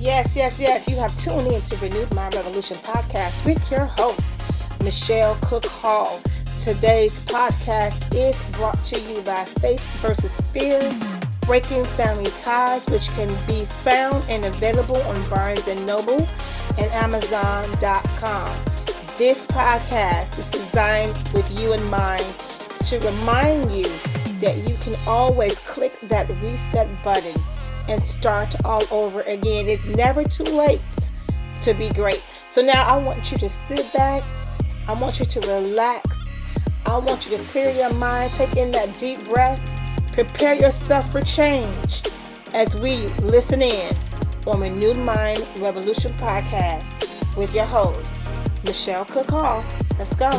Yes. You have tuned in to Renewed Mind Revolution podcast with your host, Michelle Cook Hall. Today's podcast is brought to you by Faith versus Fear, Breaking Family Ties, which can be found and available on Barnes & Noble and Amazon.com. This podcast is designed with you in mind to remind you that you can always click that reset button and start all over again. It's never too late to be great. So now I want you to sit back. I want you to relax. I want you to clear your mind, take in that deep breath, prepare yourself for change as we listen in on Renewed Mind Revolution podcast with your host, Michelle Cook Hall. Let's go.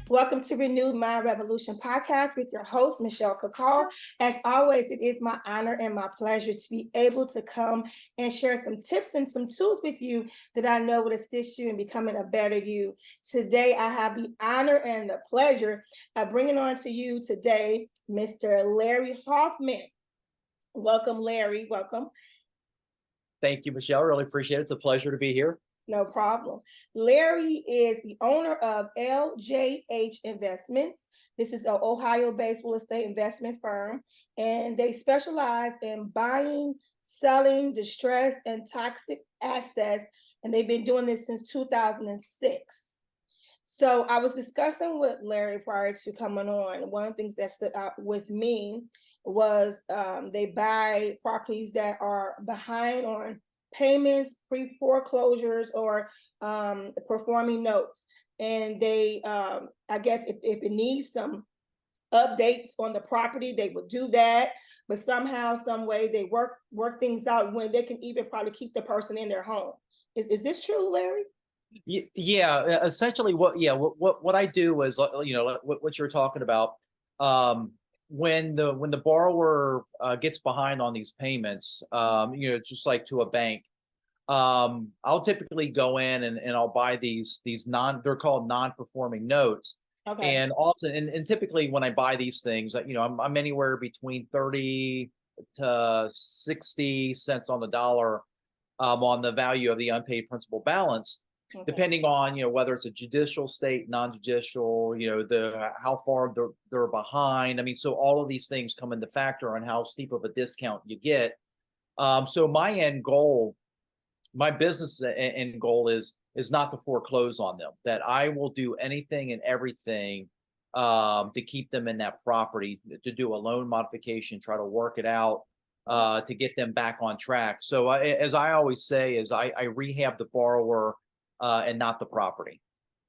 Welcome to Renewed Mind Revolution podcast with your host, Michelle Cook Hall. As always, it is my honor and my pleasure to be able to come and share some tips and some tools with you that I know would assist you in becoming a better you. Today, I have the honor and the pleasure of bringing on to you today, Mr. Larry Hoffman. Welcome, Larry. Welcome. Thank you, Michelle. Really appreciate it. It's a pleasure to be here. No problem. Larry is the owner of LJH Investments. This is an Ohio-based real estate investment firm, and they specialize in buying, selling distressed and toxic assets, and they've been doing this since 2006. So I was discussing with Larry prior to coming on. One of the things that stood out with me was they buy properties that are behind on payments, pre-foreclosures, or performing notes. And they, I guess if it needs some updates on the property, they will do that. But somehow, some way, they work things out when they can even probably keep the person in their home. Is this true, Larry? Yeah, essentially what I do is, what you're talking about. When the borrower gets behind on these payments, just like to a bank, I'll typically go in and I'll buy these they're called non-performing notes. Okay. And often, and typically when I buy these things, I'm anywhere between 30 to 60 cents on the dollar on the value of the unpaid principal balance. Okay. Depending on whether it's a judicial state, non-judicial, how far they're behind. I mean, so all of these things come into factor on how steep of a discount you get. So my end goal, my business end goal is not to foreclose on them. That I will do anything and everything to keep them in that property, to do a loan modification, try to work it out, to get them back on track. So as I always say, is I rehab the borrower and not the property.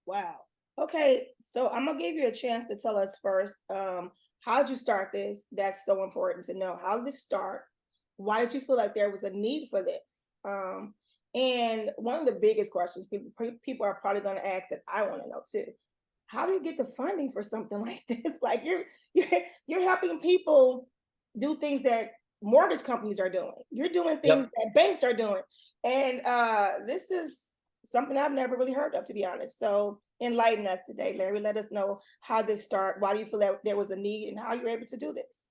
Wow. Okay. So I'm gonna give you a chance to tell us first, how'd you start this? That's so important to know. How did this start? Why did you feel like there was a need for this? And one of the biggest questions people are probably going to ask that I want to know too: how do you get the funding for something like this? Like you're helping people do things that mortgage companies are doing. You're doing things that banks are doing, and this is something I've never really heard of, to be honest. So enlighten us today, Larry. Let us know how this started. Why do you feel that there was a need, and how you're able to do this?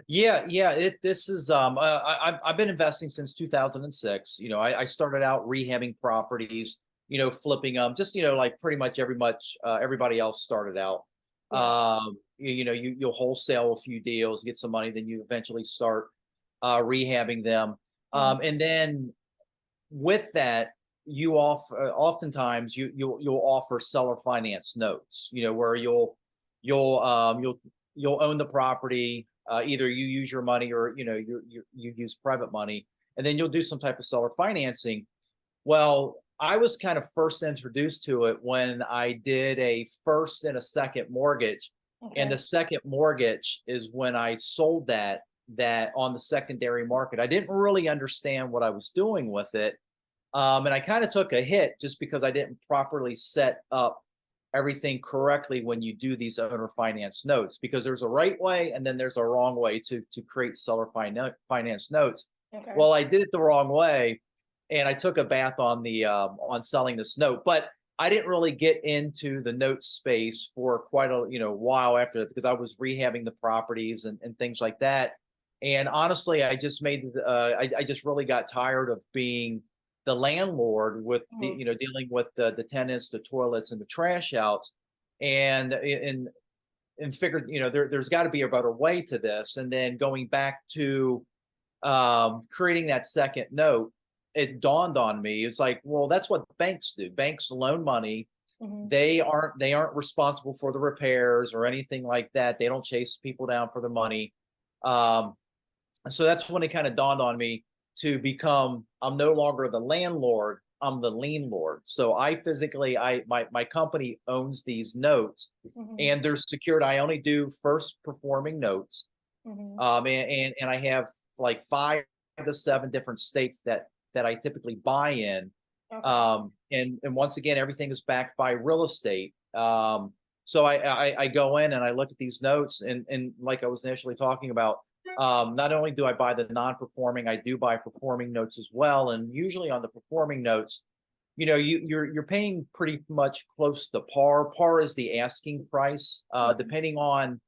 This is I've been investing since 2006. I started out rehabbing properties, flipping them, just like pretty much everybody else started out. Yeah. You'll wholesale a few deals, get some money, then you eventually start rehabbing them. And then with that, you oftentimes you'll offer seller finance notes, where you'll own the property. Either you use your money or you use private money, and then you'll do some type of seller financing. Well, I was kind of first introduced to it when I did a first and a second mortgage. Okay. And the second mortgage is when I sold that on the secondary market. I didn't really understand what I was doing with it, and I kind of took a hit just because I didn't properly set up everything correctly when you do these owner finance notes, because there's a right way and then there's a wrong way to create seller finance notes. Okay. Well, I did it the wrong way, and I took a bath on the on selling this note, but I didn't really get into the note space for quite a while after that, because I was rehabbing the properties and things like that. And honestly, I just I just really got tired of being the landlord with the, Mhm. dealing with the tenants, the toilets, and the trash outs, and figured, there's got to be a better way to this. And then going back to creating that second note, it dawned on me. It's like, well, that's what banks do. Banks loan money. Mhm. They aren't responsible for the repairs or anything like that. They don't chase people down for the money. Um, so that's when it kind of dawned on me to become, I'm no longer the landlord, I'm the lien lord. So I physically, my company owns these notes, Mhm. and they're secured. I only do first performing notes. Mhm. And I have like 5 to 7 different states that I typically buy in. Okay. And once again, everything is backed by real estate. So I go in and I look at these notes, and like I was initially talking about, not only do I buy the non-performing, I do buy performing notes as well. And usually on the performing notes, you're paying pretty much close to par. Par is the asking price, Mhm. depending on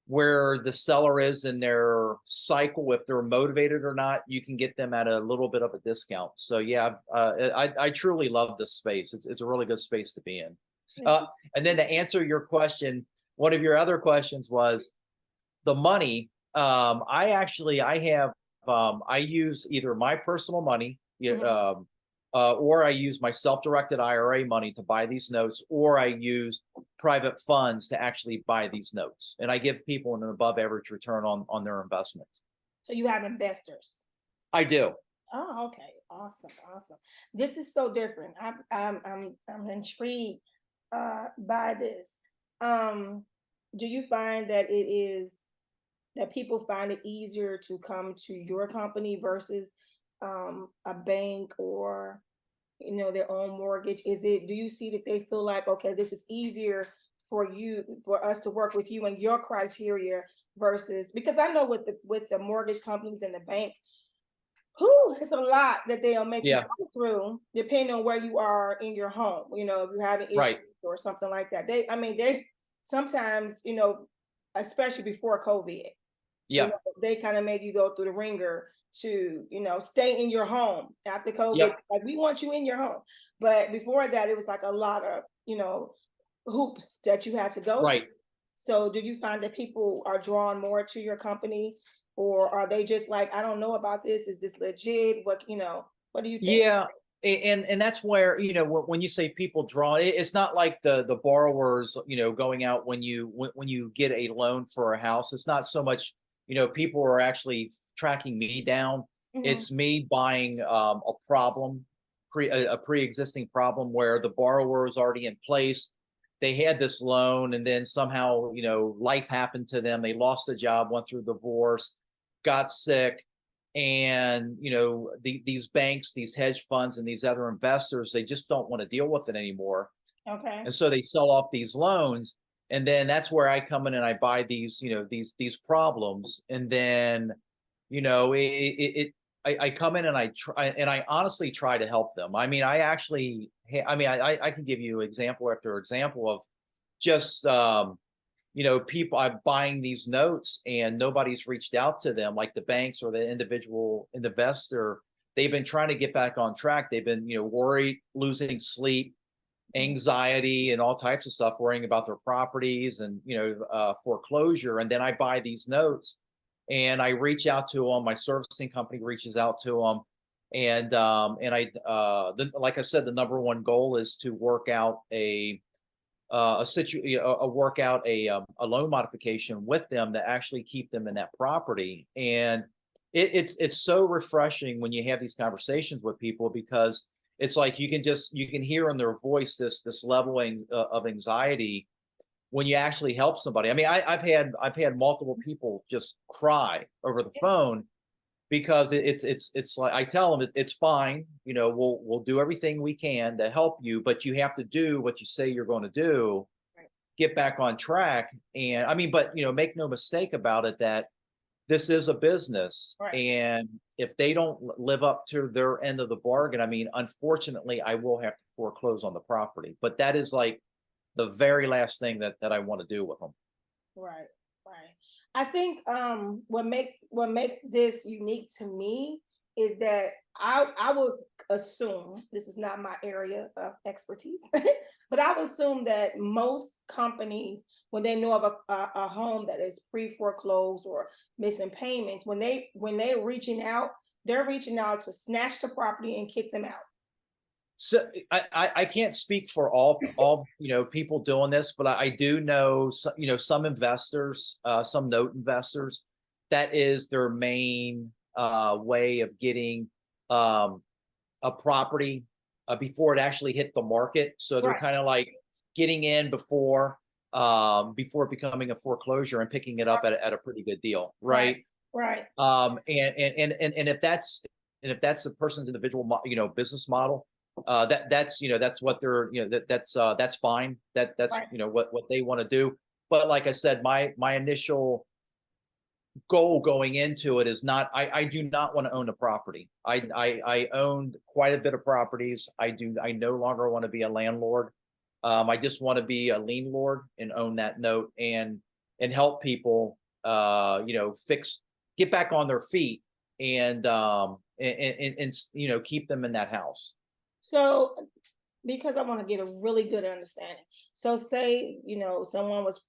where the seller is in their cycle. If they're motivated or not, you can get them at a little bit of a discount. So yeah, I truly love this space. It's a really good space to be in. Yeah. Uh, and then to answer your question, one of your other questions was the money. I use either my personal money, yeah, Mhm. or I use my self-directed IRA money to buy these notes, or I use private funds to actually buy these notes, and I give people an above average return on their investments. So you have investors. I do. Oh, okay. Awesome. Awesome. This is so different. I'm intrigued by this. Um, do you find that it is that people find it easier to come to your company versus a bank or their own mortgage? Is it, do you see that they feel like, okay, this is easier for us to work with you and your criteria versus, because I know with the mortgage companies and the banks, who it's a lot that they'll make you Yeah. go through depending on where you are in your home. If you're having issues Right. or something like that. They sometimes, especially before COVID, Yeah. they kind of made you go through the ringer to, stay in your home after COVID. Yep. Like, we want you in your home. But before that, it was like a lot of, hoops that you had to go through. Right. So do you find that people are drawn more to your company, or are they just like, I don't know about this. Is this legit? What do you think? Yeah, and that's where, when you say people draw, it's not like the borrowers, going out when you get a loan for a house. It's not so much, people are actually tracking me down. Mhm. It's me buying a problem, a pre-existing problem where the borrower is already in place. They had this loan, and then somehow, life happened to them. They lost a job, went through divorce, got sick, and these banks, these hedge funds, and these other investors, they just don't want to deal with it anymore, Okay. and so they sell off these loans. And then that's where I come in and I buy these problems. And then I come in and I try, and I honestly try to help them. I mean, I can give you example after example of just people, I'm buying these notes and nobody's reached out to them, like the banks or the individual investor. They've been trying to get back on track. They've been, worried, losing sleep, Mhm. anxiety, and all types of stuff, worrying about their properties and, foreclosure. And then I buy these notes and I reach out to them. My servicing company reaches out to them. Like I said, the number one goal is to work out a loan modification with them to actually keep them in that property. And it's so refreshing when you have these conversations with people, because it's like you can hear in their voice this leveling of anxiety when you actually help somebody. I mean, I've had multiple people just cry over the Yeah. phone, because it's like I tell them it's fine. We'll do everything we can to help you, but you have to do what you say you're going to do, Right. get back on track. And I mean, but make no mistake about it, that this is a business, Right. and if they don't live up to their end of the bargain, I mean, unfortunately, I will have to foreclose on the property. But that is like the very last thing that I want to do with them. Right. Right. I think what makes this unique to me is that I would assume, this is not my area of expertise, but I would assume that most companies, when they know of a home that is pre-foreclosed or missing payments, when they're reaching out, they're reaching out to snatch the property and kick them out. So I can't speak for all people doing this, but I do know some investors, some note investors, that is their main way of getting um, a property before it actually hit the market. So they're Right, kind of like getting in before becoming a foreclosure and picking it up right, at a pretty good deal, right, right? right, And if that's a person's individual business model, that's what they're that's fine. That's right. what they want to do. But like I said, my initial goal going into it is not, I do not want to own a property. I owned quite a bit of properties. I no longer want to be a landlord. I just want to be a lien lord and own that note and help people get back on their feet and keep them in that house. So because I want to get a really good understanding. So say, someone was,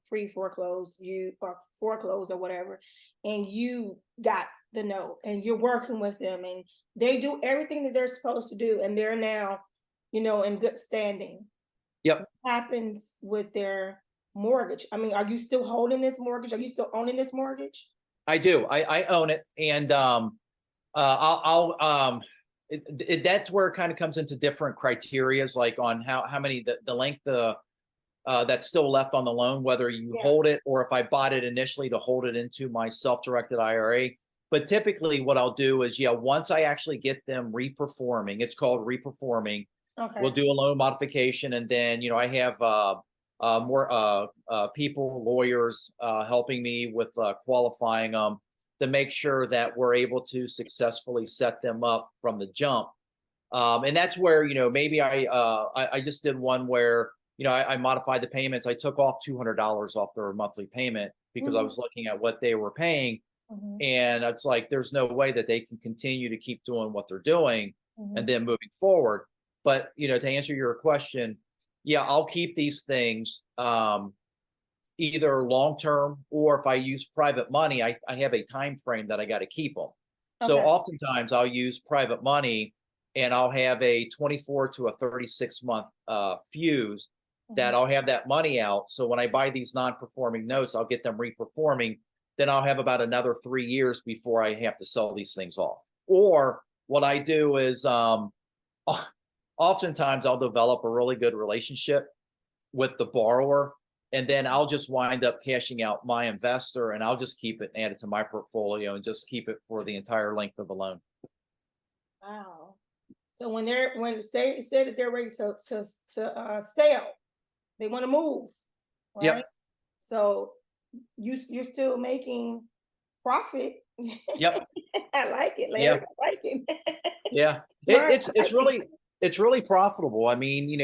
pre-foreclosed, you or foreclosed or whatever, and you got the note and you're working with them and they do everything that they're supposed to do and they're now, in good standing. Yep, What happens with their mortgage? I mean, are you still holding this mortgage? Are you still owning this mortgage? I do. I own it, and that's where it kind of comes into different criterias, like on how many the length that's still left on the loan, whether you Yeah. hold it or if I bought it initially to hold it into my self-directed IRA. But typically, what I'll do is, once I actually get them reperforming, it's called reperforming. We'll Okay. do a loan modification, and then I have more people, lawyers, helping me with qualifying them to make sure that we're able to successfully set them up from the jump. And that's where maybe I just did one where I modified the payments. I took off $200 off their monthly payment because I Hmm. was looking at what they were paying, Hmm. and it's like there's no way that they can continue to keep doing what they're doing and Hmm. then moving forward. But to answer your question, yeah, I'll keep these things either long term, or if I use private money, I have a time frame that I got to keep them. So Okay. oftentimes I'll use private money and I'll have a 24 to a 36-month fuse Hmm. that I'll have that money out. So when I buy these non-performing notes, I'll get them reperforming. Then I'll have about another 3 years before I have to sell these things off. Or what I do is oftentimes I'll develop a really good relationship with the borrower, and then I'll just wind up cashing out my investor and I'll just keep it and add it to my portfolio and just keep it for the entire length of the loan. Wow. So when say that they're ready to sell, they want to move, right? Yep. So you're still making profit. Yep. I like it, Larry. Yeah. I like it. Yeah. Right. It's I like it. it's really profitable. I mean, you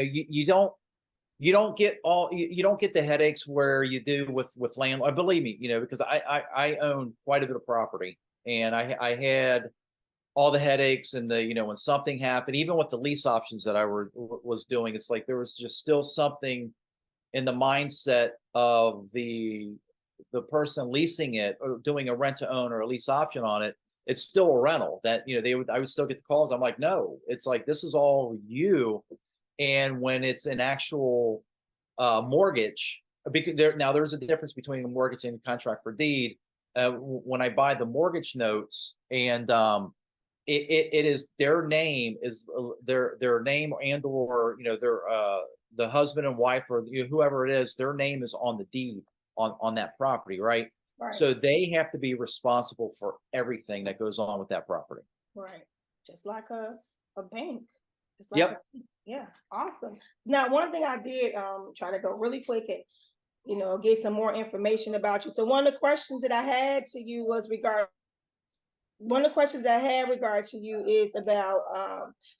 don't get you don't get the headaches where you do with landlord. Believe me, because I own quite a bit of property, and I had all the headaches and when something happened, even with the lease options that was doing, it's like there was just still something in the mindset of the person leasing it or doing a rent to own or a lease option on it. It's still a rental that I would still get the calls. I'm like, no, it's like this is all you. And when it's an actual mortgage, because there's a difference between a mortgage and a contract for deed. When I buy the mortgage notes, and it is their name, is their name, and or their the husband and wife, or whoever it is, their name is on the deed on that property, right? Right. So they have to be responsible for everything that goes on with that property. Right. Just like a bank. Just like Yep. yeah, awesome. Now, one thing I did try to go really quick and get some more information about you. So one of the questions that I had to you was one of the questions I had regard to you is about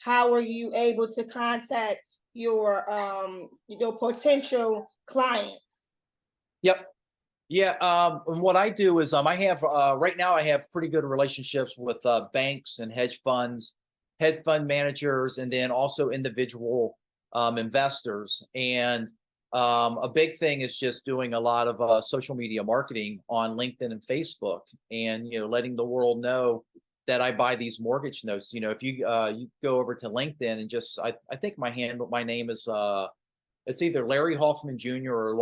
how are you able to contact your potential clients? Yep. Yeah. And what I do is I have right now I have pretty good relationships with banks and hedge funds, hedge fund managers, and then also individual investors. And a big thing is just doing a lot of social media marketing on LinkedIn and Facebook, and letting the world know that I buy these mortgage notes. If you go over to LinkedIn and just I think my name is it's either Larry Hoffman Jr. or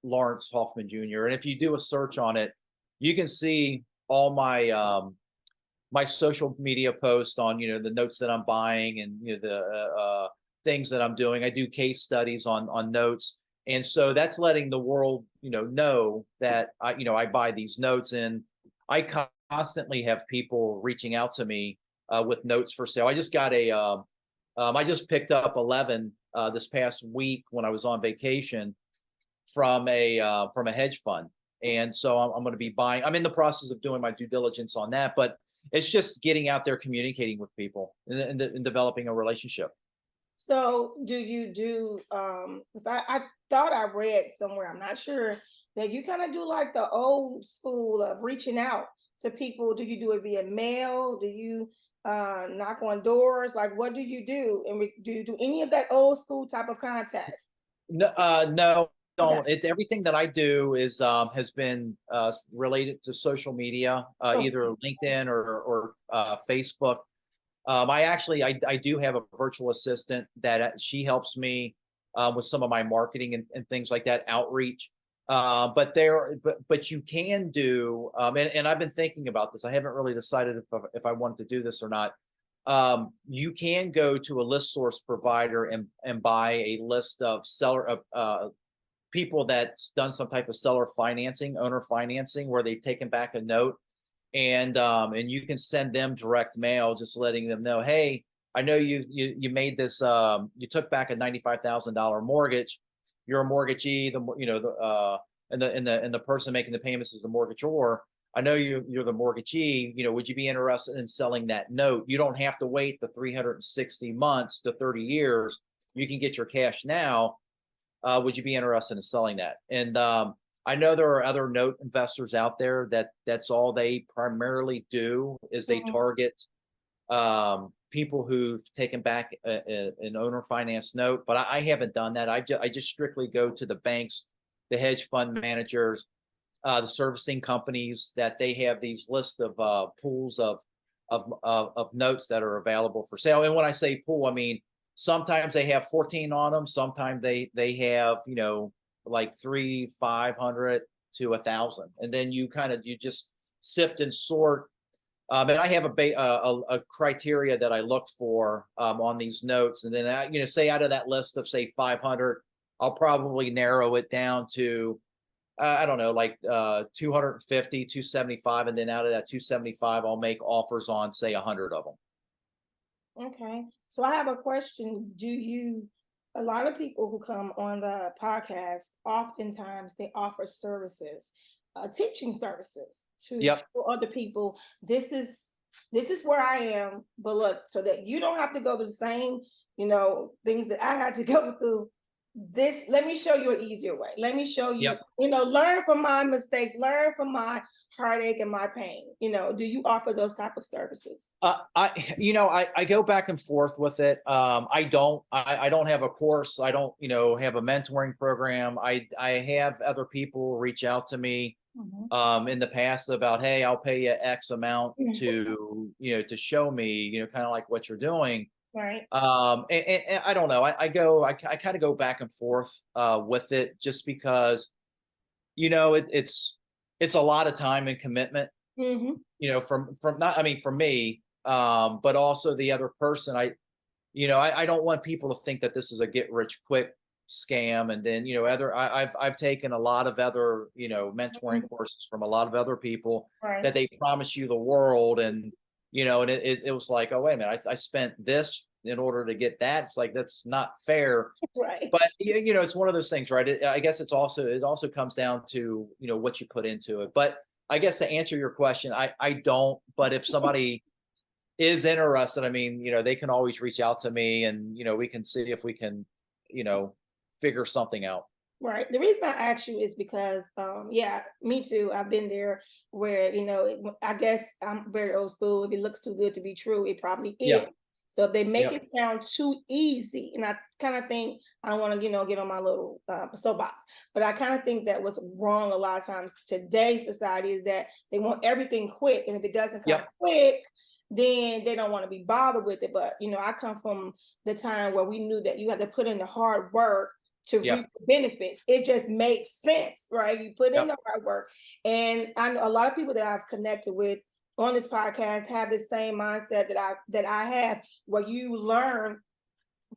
Lawrence Hoffman Jr. And if you do a search on it, you can see all my social media posts on the notes that I'm buying, and the things that I'm doing. I do case studies on notes, and so that's letting the world know that I buy these notes, and I constantly have people reaching out to me with notes for sale. I just got I just picked up 11 this past week when I was on vacation from a hedge fund, and so I'm going to be buying. I'm in the process of doing my due diligence on that, but it's just getting out there, communicating with people, and developing a relationship. So do you do 'cause I thought I read somewhere, I'm not sure, that you kind of do like the old school of reaching out to people. Do you do it via mail? Do you knock on doors? Like what do you do? And do you do any of that old school type of contact? No, no, Okay. don't. It's everything that I do is has been related to social media, Okay. either LinkedIn or Facebook. I do have a virtual assistant that she helps me with some of my marketing and things like that, outreach. But you can do, and I've been thinking about this. I haven't really decided if I want to do this or not. You can go to a list source provider and buy a list of seller of people that's done some type of seller financing, owner financing, where they've taken back a note, and you can send them direct mail, just letting them know, hey, I know you made this, you took back a $95,000 mortgage. You're a mortgagee, and the person making the payments is the mortgagor. I know you're the mortgagee. Would you be interested in selling that note? You don't have to wait the 360 months to 30 years. You can get your cash now. Would you be interested in selling that? And I know there are other note investors out there that's all they primarily do is they Mhm. target people who've taken back an owner finance note. But I haven't done that. I just strictly go to the banks, the hedge fund managers, the servicing companies, that they have these lists of pools of notes that are available for sale. And when I say pool, I mean sometimes they have 14 on them. Sometimes they have like 500 to 1,000, and then you just sift and sort. And I have a criteria that I look for on these notes, and then say out of that list of say 500, I'll probably narrow it down to I don't know, like 250, 275, and then out of that 275, I'll make offers on say 100 of them. Okay. So I have a question. A lot of people who come on the podcast, oftentimes they offer services, teaching services to Yep. show other people this is where I am, but look, so that you don't have to go through the same, things that I had to go through. This, let me show you an easier way. Let me show you, Yep. learn from my mistakes, learn from my heartache and my pain. Do you offer those type of services? I go back and forth with it. I don't have a course. I don't, have a mentoring program. I have other people reach out to me Mhm. in the past about, hey, I'll pay you X amount Mhm. to show me, kind of like what you're doing. Right. And I don't know. I kind of go back and forth with it, just because it's a lot of time and commitment, Hmm. from not, I mean, for me, but also the other person. I don't want people to think that this is a get rich quick scam. And then, I've taken a lot of other, mentoring courses from a lot of other people Right. that they promise you the world. And, and it was like, oh, wait a minute, I spent this in order to get that. It's like, that's not fair. Right. But it's one of those things, right? I guess it also comes down to, what you put into it. But I guess to answer your question, I don't. But if somebody is interested, I mean, they can always reach out to me, and we can see if we can, you know, figure something out. Right. The reason I ask you is because, yeah, me too. I've been there where, I guess I'm very old school. If it looks too good to be true, it probably is. Yeah. So if they make Yep. it sound too easy, and I kind of think, I don't want to, get on my little soapbox, but I kind of think that what's wrong a lot of times today's society is that they want everything quick. And if it doesn't come Yep. quick, then they don't want to be bothered with it. But, I come from the time where we knew that you had to put in the hard work to reap Yep. the benefits. It just makes sense, right? You put in Yep. the hard work. And I know a lot of people that I've connected with on this podcast have the same mindset that I have, where you learn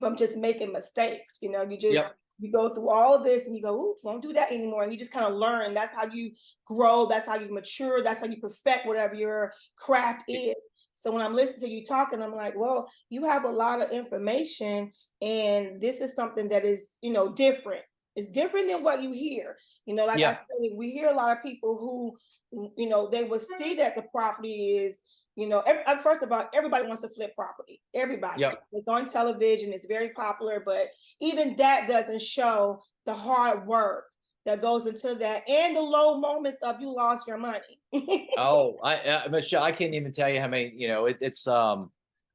from just making mistakes. Yep. You go through all of this and you go, ooh, won't do that anymore. And you just kind of learn. That's how you grow. That's how you mature. That's how you perfect whatever your craft is. So when I'm listening to you talking, I'm like, well, you have a lot of information, and this is something that is, different. It's different than what you hear. Like I Yeah. said, we hear a lot of people who, they will see that the property is, first of all, everybody wants to flip property. Everybody. Yep. It's on television. It's very popular, but even that doesn't show the hard work that goes into that, and the low moments of you lost your money. Oh, Michelle, I can't even tell you how many, it's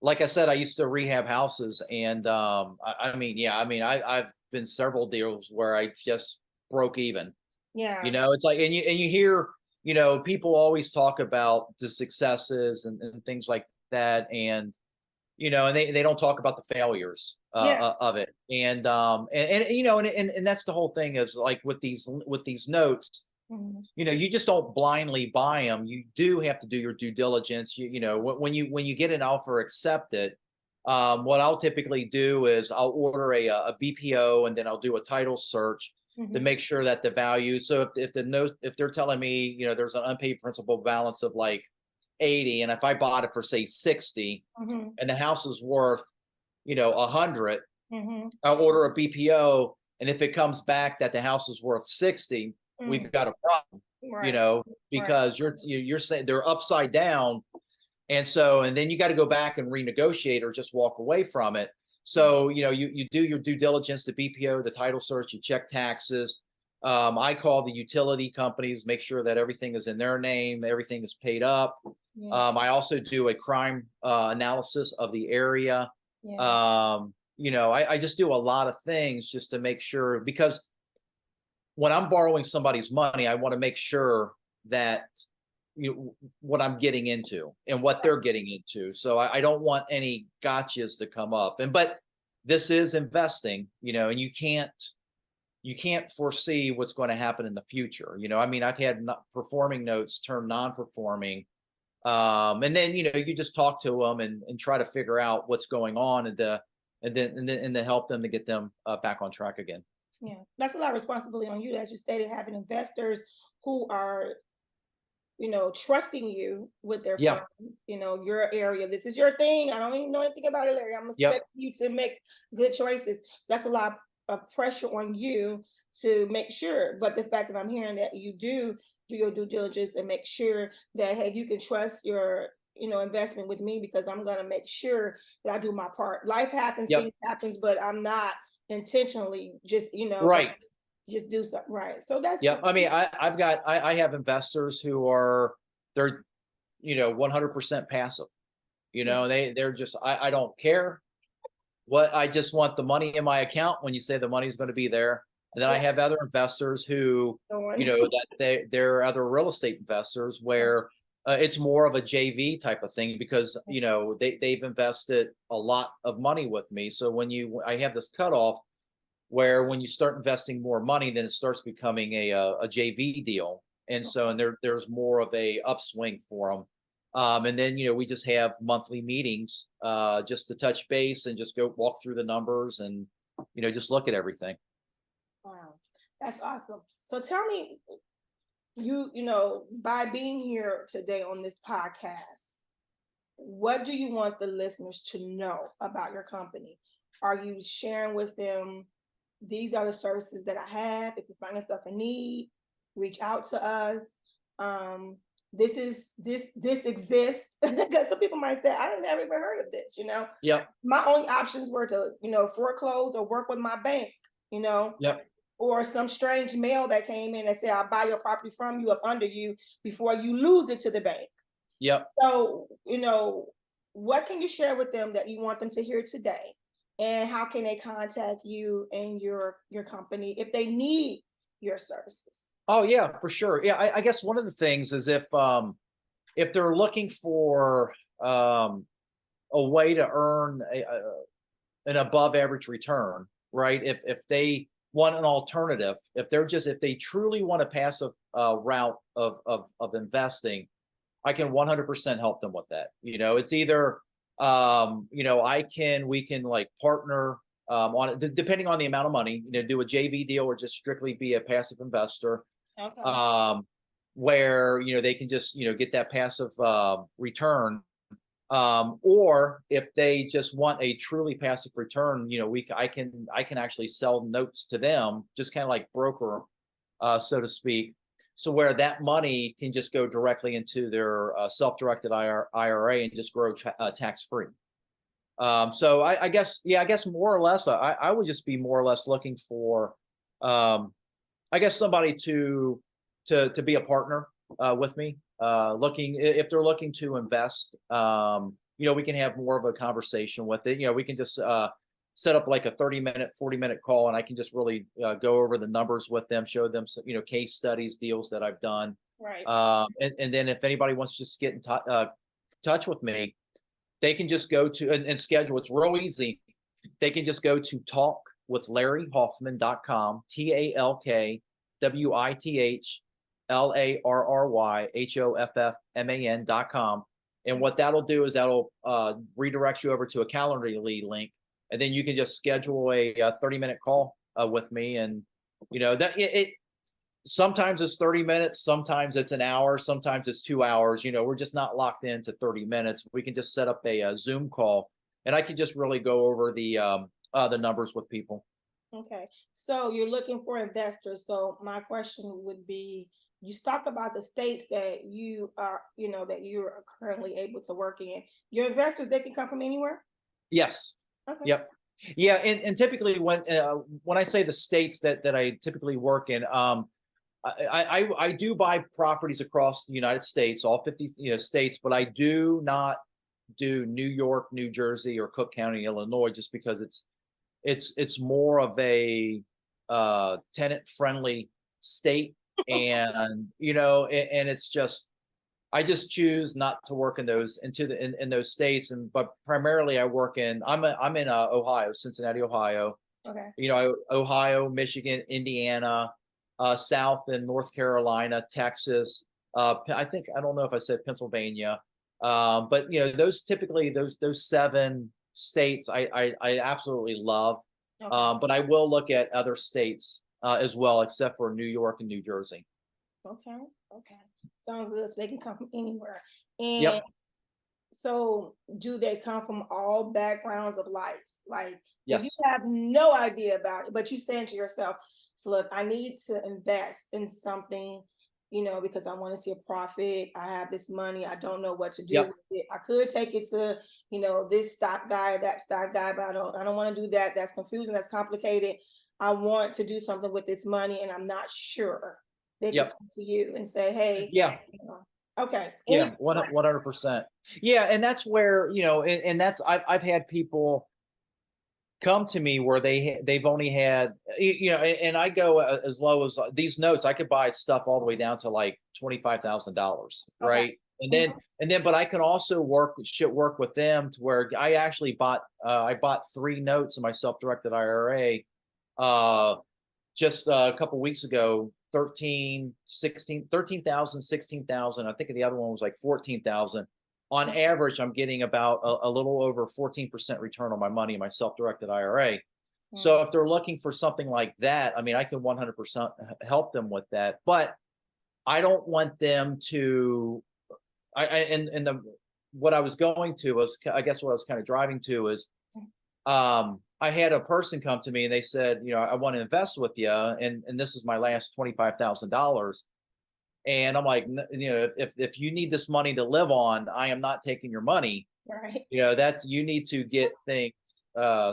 like I said, I used to rehab houses, and I've been several deals where I just broke even. Yeah. It's like, and you hear, people always talk about the successes and things like that, and and they don't talk about the failures Yeah. of it, and that's the whole thing, is like with these notes. Mhm. You just don't blindly buy them. You do have to do your due diligence. When you get an offer accepted, what I'll typically do is I'll order a BPO, and then I'll do a title search to Mhm. make sure that the value. So if they're telling me, there's an unpaid principal balance of like 80, and if I bought it for say 60, Mhm. and the house is worth 100, Mhm. I'll order a BPO, and if it comes back that the house is worth 60, Mm. we've got a problem, Right. Right. because you're saying they're upside down, and then you got to go back and renegotiate or just walk away from it. So you do your due diligence, the BPO, the title search, you check taxes. I call the utility companies, make sure that everything is in their name, everything is paid up. Yeah. I also do a crime analysis of the area. Yeah. I just do a lot of things just to make sure, because when I'm borrowing somebody's money, I want to make sure that what I'm getting into and what they're getting into. So I don't want any gotchas to come up. But this is investing, and you can't foresee what's going to happen in the future. I've had performing notes turn non-performing. And then you just talk to them and try to figure out what's going on, and then help them to get them back on track again. Yeah. That's a lot of responsibility on you, as you stated, having investors who are, trusting you with their Yeah. funds, your area. This is your thing. I don't even know anything about it, Larry. I'm Yep. expecting you to make good choices. So that's a lot of pressure on you to make sure. But the fact that I'm hearing that you do your due diligence and make sure that, hey, you can trust your investment with me, because I'm going to make sure that I do my part. Life happens, Yep. things happens, but I'm not intentionally just Right. just do something, right? So that's Yep. I have investors who they're 100% passive. yeah. They're just, I don't care what, I just want the money in my account when you say the money's going to be there. And then I have other investors who, that they're other real estate investors where it's more of a JV type of thing, because they've invested a lot of money with me. So I have this cutoff where when you start investing more money, then it starts becoming a JV deal, and there's more of a upswing for them. And then we just have monthly meetings, just to touch base and just go walk through the numbers, and just look at everything. Wow, that's awesome. So tell me, by being here today on this podcast, what do you want the listeners to know about your company? Are you sharing with them, these are the services that I have? If you find yourself in need, reach out to us. This exists, because some people might say, I've never even heard of this. Yep. My only options were to, foreclose or work with my bank, Yep. or some strange mail that came in and said, I'll buy your property from you up under you before you lose it to the bank. Yep. So, what can you share with them that you want them to hear today? And how can they contact you and your company if they need your services? Oh yeah, for sure. Yeah, I guess one of the things is if they're looking for a way to earn an above average return, right? If they want an alternative, if they truly want a passive route of investing, I can 100% help them with that. It's either we can like partner on it, depending on the amount of money, do a JV deal or just strictly be a passive investor. Okay. Where they can just get that passive return, or if they just want a truly passive return, I can actually sell notes to them, just kind of like broker, so to speak. So where that money can just go directly into their self-directed IRA and just grow tax free. So I guess more or less, I would just be more or less looking for, I guess, somebody to be a partner with me. Looking if they're looking to invest, we can have more of a conversation with it. We can just set up like a 30-minute, 40-minute call, and I can just really go over the numbers with them, show them some, case studies, deals that I've done. Right. And then if anybody wants to just get in touch with me, they can just go to and schedule. It's real easy. They can just go to talkwithlarryhoffman.com, TalkWithLarryHoffman.com. And what that'll do is that'll redirect you over to a Calendly link, and then you can just schedule a 30-minute call with me. And that it sometimes it's 30 minutes, sometimes it's an hour, sometimes it's 2 hours. We're just not locked into 30 minutes. We can just set up a Zoom call, and I can just really go over the numbers with people. Okay, so you're looking for investors. So my question would be, you talk about the states that you are, that you're currently able to work in. Your investors, they can come from anywhere? Yes. Okay. Yep. Yeah, and typically when I say the states that I typically work in, I do buy properties across the United States, all 50 states, but I do not do New York, New Jersey, or Cook County, Illinois, just because it's more of a tenant friendly state, and it's just, I just choose not to work in those in those states. But primarily I'm in Ohio, Cincinnati, Ohio. Okay. Ohio, Michigan, Indiana, South and North Carolina, Texas. I don't know if I said Pennsylvania, but those typically those 7 states I absolutely love. Okay. But I will look at other states as well, except for New York and New Jersey. Okay. Sounds good. So they can come from anywhere. And Yep. so do they come from all backgrounds of life? Like, if you Yes. have no idea about it, but you saying to yourself, look, I need to invest in something, because I want to see a profit. I have this money. I don't know what to do Yep. with it. I could take it to, this stock guy, that stock guy, but I don't want to do that. That's confusing. That's complicated. I want to do something with this money, and I'm not sure. They can Yep. come to you and say, hey, Yeah. Okay. Yeah. 100%. Yeah. And that's where, and that's, I've had people come to me where they've only had, and I go as low as these notes. I could buy stuff all the way down to like $25,000. Right. Okay. And then, but I can also work with them to where I actually bought 3 notes in my self-directed IRA, just a couple weeks ago, 13,000, 16,000. I think the other one was like 14,000. On average, I'm getting about a little over 14% return on my money in my self-directed IRA. So if they're looking for something like that, I mean, I can 100% help them with that. But I don't want them to. What I was going to was, I guess what I was kind of driving to is, I had a person come to me and they said, I want to invest with you, and this is my last $25,000. And I'm like, if you need this money to live on, I am not taking your money. Right. You need to get things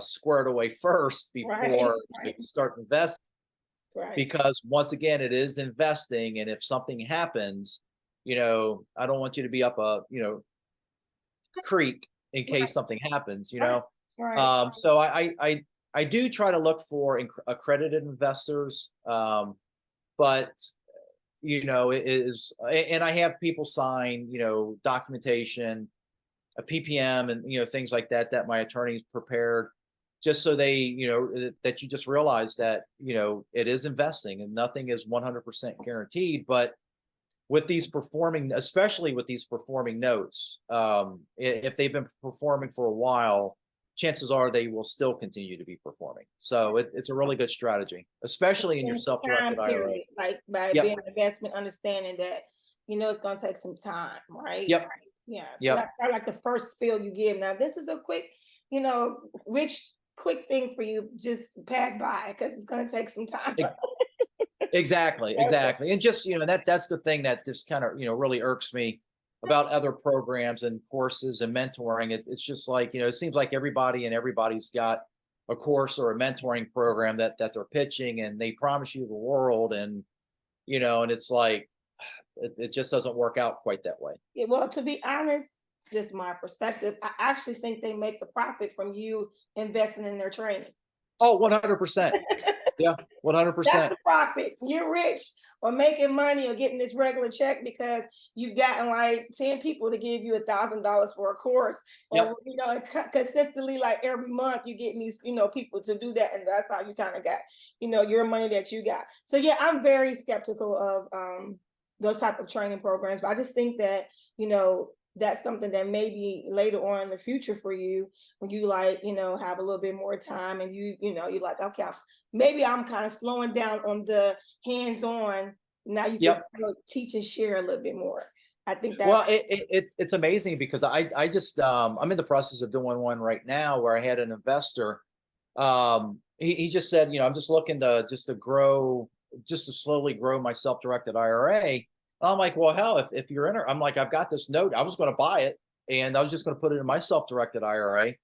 squared away first before you start investing. Right. because once again, it is investing. And if something happens, I don't want you to be up a, creek in case Right. something happens, Right. Right. So I do try to look for accredited investors. But it is, and I have people sign, documentation, a PPM, and things like that my attorney's prepared, just so they, that you just realize that it is investing and nothing is 100% guaranteed. But with these performing, especially with these performing notes, if they've been performing for a while, chances are they will still continue to be performing. So it's a really good strategy, especially in your self-directed IRA. Like by Yep. being investment, understanding that it's going to take some time, right? Yep. Yeah. So Yep. that's probably like the first spill you give. Now, this is a quick, quick thing for you. Just pass by because it's going to take some time. Exactly. And just, that's the thing that just kind of, really irks me about other programs and courses and mentoring. It's just like, it seems like everybody's got a course or a mentoring program that they're pitching, and they promise you the world. And, and it's like, it just doesn't work out quite that way. Yeah, well, to be honest, just my perspective, I actually think they make the profit from you investing in their training. Oh, 100%. Yeah, 100%. That's the profit. You're rich or making money or getting this regular check because you've gotten like 10 people to give you $1,000 for a course. Or, consistently, like every month you're getting these, people to do that. And that's how you kind of got, your money that you got. So yeah, I'm very skeptical of those type of training programs. But I just think that, that's something that maybe later on in the future for you, when you have a little bit more time and you're like, okay, maybe I'm kind of slowing down on the hands-on. Now you can teach and share a little bit more. I think that. Well, it's amazing because I just I'm in the process of doing one right now where I had an investor. He just said, I'm just looking to slowly grow my self-directed IRA. I'm like, well, hell, if you're in it, I'm like, I've got this note. I was going to buy it, and I was just going to put it in my self-directed IRA.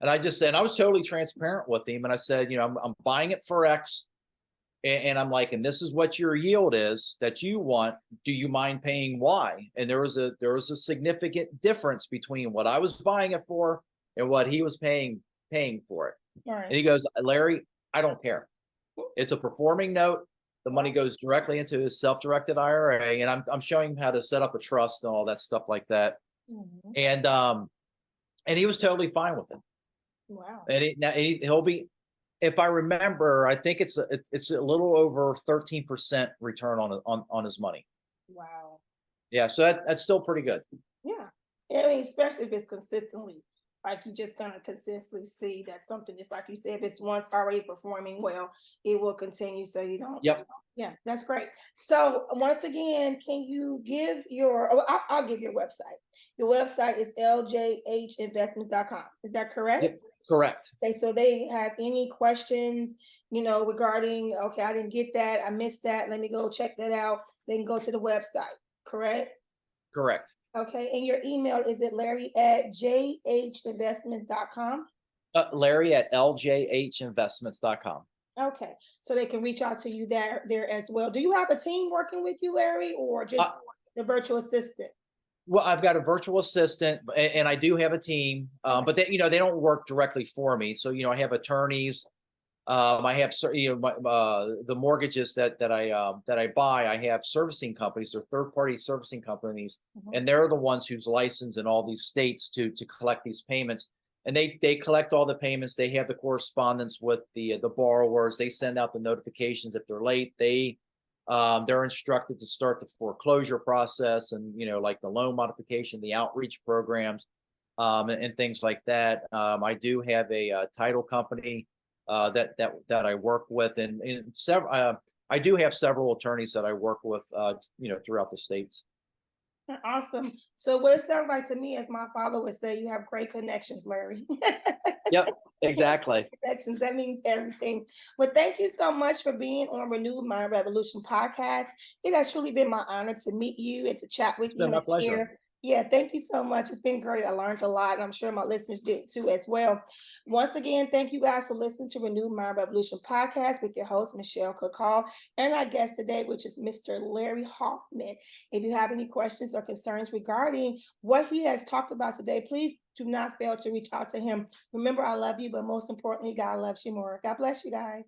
And I just said, I was totally transparent with him. And I said, I'm buying it for X. And I'm like, and this is what your yield is that you want. Do you mind paying Y? And there was a significant difference between what I was buying it for and what he was paying for it. Right. And he goes, Larry, I don't care. It's a performing note. The money goes directly into his self-directed IRA, and I'm showing him how to set up a trust and all that stuff like that. Mm-hmm. And he was totally fine with it. Wow. And he'll be, if I remember, I think it's a little over 13% return on his money. Wow. Yeah, so that's still pretty good. Yeah, I mean, especially if it's consistently. Like you're just gonna consistently see that something, just like you said, if it's once already performing well, it will continue. So you don't. Yep. Yeah, that's great. So once again, can you give I'll give your website. Your website is LJHinvestments.com. Is that correct? Yep, correct. Okay, so they have any questions, regarding, okay, I didn't get that, I missed that, let me go check that out. They can go to the website, correct? Correct. Okay, and your email, is it Larry@jhinvestments.com? Larry at LJHinvestments.com. Okay, so they can reach out to you there as well. Do you have a team working with you, Larry, or just the virtual assistant? Well, I've got a virtual assistant, and I do have a team, but they don't work directly for me. So, I have attorneys. I have the mortgages that I buy. I have servicing companies. They're third-party servicing companies, and they're the ones who's licensed in all these states to collect these payments. And they collect all the payments. They have the correspondence with the borrowers. They send out the notifications if they're late. They're instructed to start the foreclosure process, and like the loan modification, the outreach programs, and things like that. I do have a title company that I work with, and several. I do have several attorneys that I work with, throughout the states. Awesome. So what it sounds like to me, as my father would say, you have great connections, Larry. Yep, exactly. Connections, that means everything. Well, thank you so much for being on Renew My Revolution podcast. It has truly been my honor to meet you and to chat with you. My pleasure. Yeah, thank you so much. It's been great. I learned a lot, and I'm sure my listeners did too as well. Once again, thank you guys for listening to Renewed Mind Revolution podcast with your host, Michelle Cook Hall, and our guest today, which is Mr. Larry Hoffman. If you have any questions or concerns regarding what he has talked about today, please do not fail to reach out to him. Remember, I love you, but most importantly, God loves you more. God bless you guys.